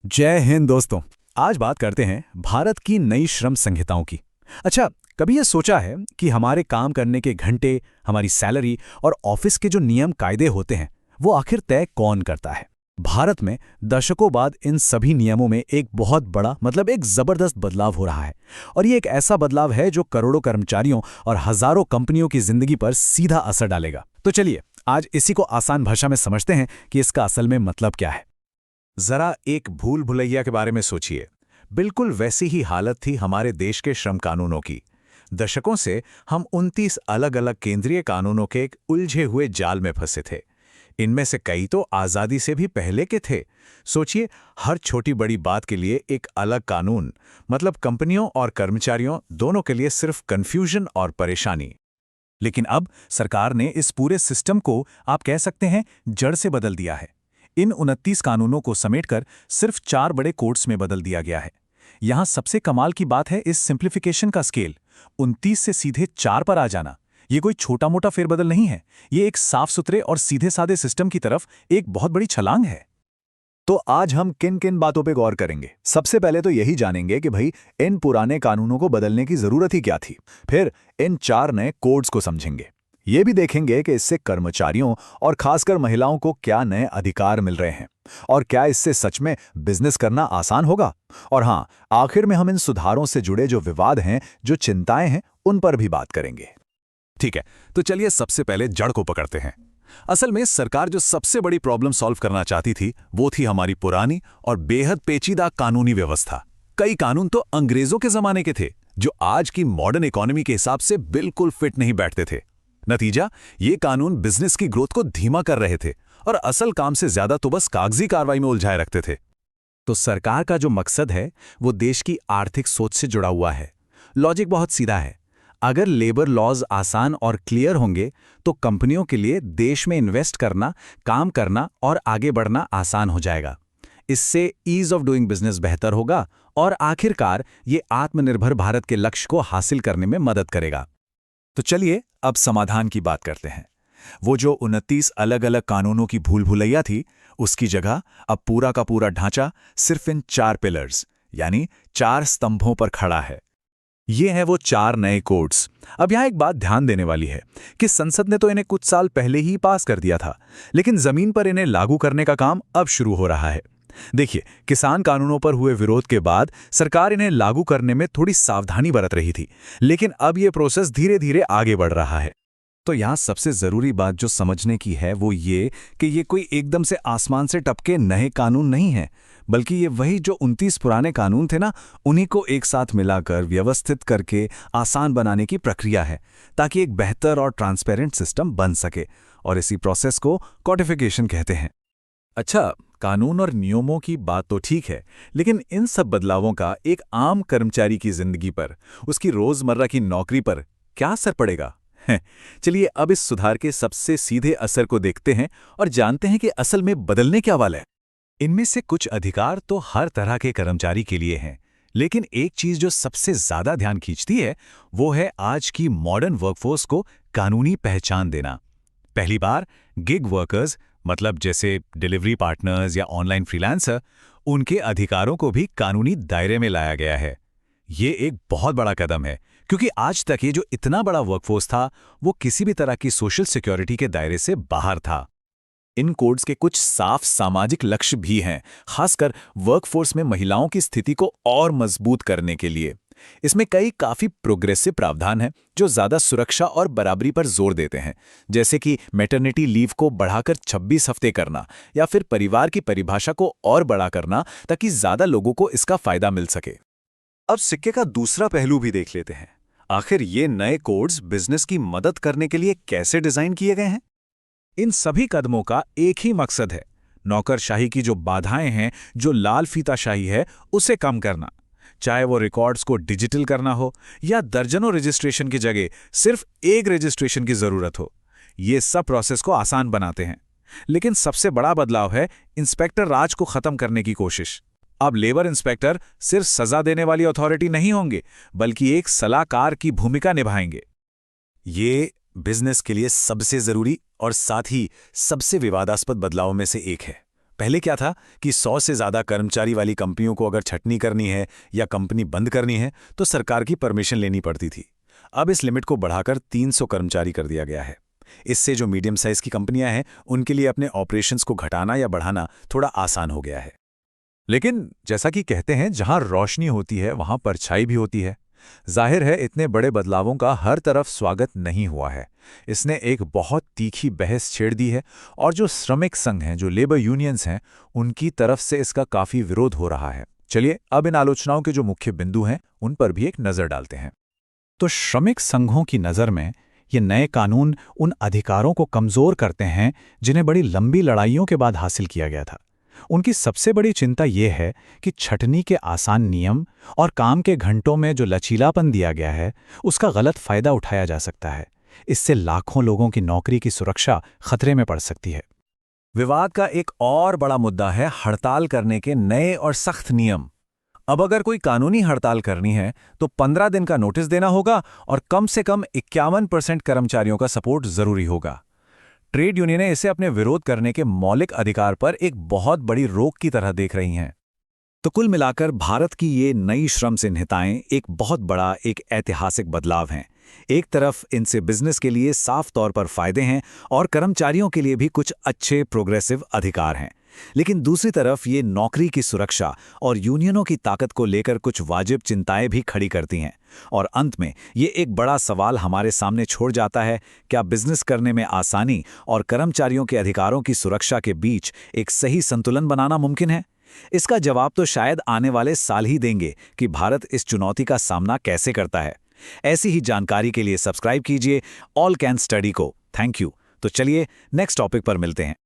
जय हिंद दोस्तों। आज बात करते हैं भारत की नई श्रम संहिताओं की। अच्छा, कभी ये सोचा है कि हमारे काम करने के घंटे, हमारी सैलरी और ऑफिस के जो नियम कायदे होते हैं वो आखिर तय कौन करता है? भारत में दशकों बाद इन सभी नियमों में एक बहुत बड़ा एक जबरदस्त बदलाव हो रहा है। और ये एक ऐसा बदलाव है जो करोड़ों कर्मचारियों और हजारों कंपनियों की जिंदगी पर सीधा असर डालेगा। तो चलिए आज इसी को आसान भाषा में समझते हैं कि इसका असल में मतलब क्या है। जरा एक भूल भुलैया के बारे में सोचिए। बिल्कुल वैसी ही हालत थी हमारे देश के श्रम कानूनों की। दशकों से हम 29 अलग अलग केंद्रीय कानूनों के एक उलझे हुए जाल में फंसे थे। इनमें से कई तो आज़ादी से भी पहले के थे। सोचिए, हर छोटी बड़ी बात के लिए एक अलग कानून, मतलब कंपनियों और कर्मचारियों दोनों के लिए सिर्फ कन्फ्यूजन और परेशानी। लेकिन अब सरकार ने इस पूरे सिस्टम को, आप कह सकते हैं, जड़ से बदल दिया है। इन 29 कानूनों को समेटकर सिर्फ 4 बड़े कोड्स में बदल दिया गया है। यहां सबसे कमाल की बात है इस सिंप्लीफिकेशन का स्केल। 29 से सीधे 4 पर आ जाना, ये कोई छोटा मोटा फेरबदल नहीं है। ये एक साफ सुथरे और सीधे साधे सिस्टम की तरफ एक बहुत बड़ी छलांग है। तो आज हम किन किन बातों पे गौर करेंगे? सबसे पहले तो यही जानेंगे कि भाई इन पुराने कानूनों को बदलने की जरूरत ही क्या थी। फिर इन 4 नए कोड्स को समझेंगे। ये भी देखेंगे कि इससे कर्मचारियों और खासकर महिलाओं को क्या नए अधिकार मिल रहे हैं और क्या इससे सच में बिजनेस करना आसान होगा। और हाँ, आखिर में हम इन सुधारों से जुड़े जो विवाद हैं, जो चिंताएं हैं, उन पर भी बात करेंगे। ठीक है, तो चलिए सबसे पहले जड़ को पकड़ते हैं। असल में सरकार जो सबसे बड़ी प्रॉब्लम सॉल्व करना चाहती थी वो थी हमारी पुरानी और बेहद पेचीदा कानूनी व्यवस्था। कई कानून तो अंग्रेजों के जमाने के थे जो आज की मॉडर्न इकोनॉमी के हिसाब से बिल्कुल फिट नहीं बैठते थे। नतीजा, ये कानून बिजनेस की ग्रोथ को धीमा कर रहे थे और असल काम से ज्यादा तो बस कागजी कार्रवाई में उलझाए रखते थे। तो सरकार का जो मकसद है वो देश की आर्थिक सोच से जुड़ा हुआ है। लॉजिक बहुत सीधा है। अगर लेबर लॉज आसान और क्लियर होंगे तो कंपनियों के लिए देश में इन्वेस्ट करना, काम करना और आगे बढ़ना आसान हो जाएगा। इससे ईज ऑफ डूइंग बिजनेस बेहतर होगा और आखिरकार ये आत्मनिर्भर भारत के लक्ष्य को हासिल करने में मदद करेगा। तो चलिए अब समाधान की बात करते हैं। वो जो 29 अलग अलग कानूनों की भूल भुलैया थी, उसकी जगह अब पूरा का पूरा ढांचा सिर्फ इन 4 पिलर्स यानी 4 स्तंभों पर खड़ा है। ये हैं वो 4 नए कोड्स। अब यहाँ एक बात ध्यान देने वाली है कि संसद ने तो इन्हें कुछ साल पहले ही पास कर दिया था, लेकिन जमीन पर इन्हें लागू करने का काम अब शुरू हो रहा है। देखिए, किसान कानूनों पर हुए विरोध के बाद सरकार इन्हें लागू करने में थोड़ी सावधानी बरत रही थी, लेकिन अब ये प्रोसेस धीरे धीरे आगे बढ़ रहा है। तो यहाँ सबसे जरूरी बात जो समझने की है वो ये कि ये कोई एकदम से आसमान से टपके नए कानून नहीं है, बल्कि ये वही जो 29 पुराने कानून थे ना, उन्हीं को एक साथ मिलाकर व्यवस्थित करके आसान बनाने की प्रक्रिया है, ताकि एक बेहतर और ट्रांसपेरेंट सिस्टम बन सके। और इसी प्रोसेस को कॉडिफिकेशन कहते हैं। अच्छा, कानून और नियमों की बात तो ठीक है, लेकिन इन सब बदलावों का एक आम कर्मचारी की जिंदगी पर, उसकी रोजमर्रा की नौकरी पर क्या असर पड़ेगा? चलिए अब इस सुधार के सबसे सीधे असर को देखते हैं और जानते हैं कि असल में बदलने क्या वाला है। इनमें से कुछ अधिकार तो हर तरह के कर्मचारी के लिए हैं, लेकिन एक चीज जो सबसे ज्यादा ध्यान खींचती है वो है आज की मॉडर्न वर्कफोर्स को कानूनी पहचान देना। पहली बार गिग वर्कर्स, मतलब जैसे डिलीवरी पार्टनर्स या ऑनलाइन फ्रीलांसर, उनके अधिकारों को भी कानूनी दायरे में लाया गया है। ये एक बहुत बड़ा कदम है, क्योंकि आज तक ये जो इतना बड़ा वर्कफोर्स था वो किसी भी तरह की सोशल सिक्योरिटी के दायरे से बाहर था। इन कोड्स के कुछ साफ सामाजिक लक्ष्य भी हैं, खासकर वर्कफोर्स में महिलाओं की स्थिति को और मजबूत करने के लिए। इसमें कई काफी प्रोग्रेसिव प्रावधान हैं जो ज्यादा सुरक्षा और बराबरी पर जोर देते हैं, जैसे कि मैटरनिटी लीव को बढ़ाकर 26 हफ्ते करना या फिर परिवार की परिभाषा को और बड़ा करना ताकि ज्यादा लोगों को इसका फायदा मिल सके। अब सिक्के का दूसरा पहलू भी देख लेते हैं। आखिर ये नए कोड्स बिजनेस की मदद करने के लिए कैसे डिजाइन किए गए हैं? इन सभी कदमों का एक ही मकसद है, नौकरशाही की जो बाधाएं हैं, जो लाल फीताशाही है, उसे कम करना। चाहे वो रिकॉर्ड्स को डिजिटल करना हो या दर्जनों रजिस्ट्रेशन की जगह सिर्फ एक रजिस्ट्रेशन की जरूरत हो, ये सब प्रोसेस को आसान बनाते हैं। लेकिन सबसे बड़ा बदलाव है इंस्पेक्टर राज को खत्म करने की कोशिश। अब लेबर इंस्पेक्टर सिर्फ सजा देने वाली अथॉरिटी नहीं होंगे, बल्कि एक सलाहकार की भूमिका निभाएंगे। ये बिजनेस के लिए सबसे जरूरी और साथ ही सबसे विवादास्पद बदलाव में से एक है। पहले क्या था कि 100 से ज़्यादा कर्मचारी वाली कंपनियों को अगर छटनी करनी है या कंपनी बंद करनी है तो सरकार की परमिशन लेनी पड़ती थी। अब इस लिमिट को बढ़ाकर 300 कर्मचारी कर दिया गया है। इससे जो मीडियम साइज की कंपनियां हैं उनके लिए अपने ऑपरेशंस को घटाना या बढ़ाना थोड़ा आसान हो गया है। लेकिन जैसा कि कहते हैं, जहां रोशनी होती है वहां परछाई भी होती है। जाहिर है इतने बड़े बदलावों का हर तरफ स्वागत नहीं हुआ है। इसने एक बहुत तीखी बहस छेड़ दी है और जो श्रमिक संघ हैं, जो लेबर यूनियंस हैं, उनकी तरफ से इसका काफी विरोध हो रहा है। चलिए अब इन आलोचनाओं के जो मुख्य बिंदु हैं उन पर भी एक नजर डालते हैं। तो श्रमिक संघों की नज़र में ये नए कानून उन अधिकारों को कमज़ोर करते हैं जिन्हें बड़ी लंबी लड़ाइयों के बाद हासिल किया गया था। उनकी सबसे बड़ी चिंता ये है कि छटनी के आसान नियम और काम के घंटों में जो लचीलापन दिया गया है उसका गलत फ़ायदा उठाया जा सकता है। इससे लाखों लोगों की नौकरी की सुरक्षा खतरे में पड़ सकती है। विवाद का एक और बड़ा मुद्दा है हड़ताल करने के नए और सख्त नियम। अब अगर कोई कानूनी हड़ताल करनी है तो 15 दिन का नोटिस देना होगा और कम से कम 51% कर्मचारियों का सपोर्ट जरूरी होगा। ट्रेड यूनियनें इसे अपने विरोध करने के मौलिक अधिकार पर एक बहुत बड़ी रोक की तरह देख रही हैं। तो कुल मिलाकर भारत की ये नई श्रम संहिताएं एक बहुत बड़ा, एक ऐतिहासिक बदलाव हैं। एक तरफ इनसे बिजनेस के लिए साफ तौर पर फायदे हैं और कर्मचारियों के लिए भी कुछ अच्छे प्रोग्रेसिव अधिकार हैं, लेकिन दूसरी तरफ ये नौकरी की सुरक्षा और यूनियनों की ताकत को लेकर कुछ वाजिब चिंताएं भी खड़ी करती हैं। और अंत में ये एक बड़ा सवाल हमारे सामने छोड़ जाता है, क्या बिजनेस करने में आसानी और कर्मचारियों के अधिकारों की सुरक्षा के बीच एक सही संतुलन बनाना मुमकिन है? इसका जवाब तो शायद आने वाले साल ही देंगे कि भारत इस चुनौती का सामना कैसे करता है। ऐसी ही जानकारी के लिए सब्सक्राइब कीजिए ऑल कैन स्टडी को। Thank you. तो चलिए नेक्स्ट टॉपिक पर मिलते हैं।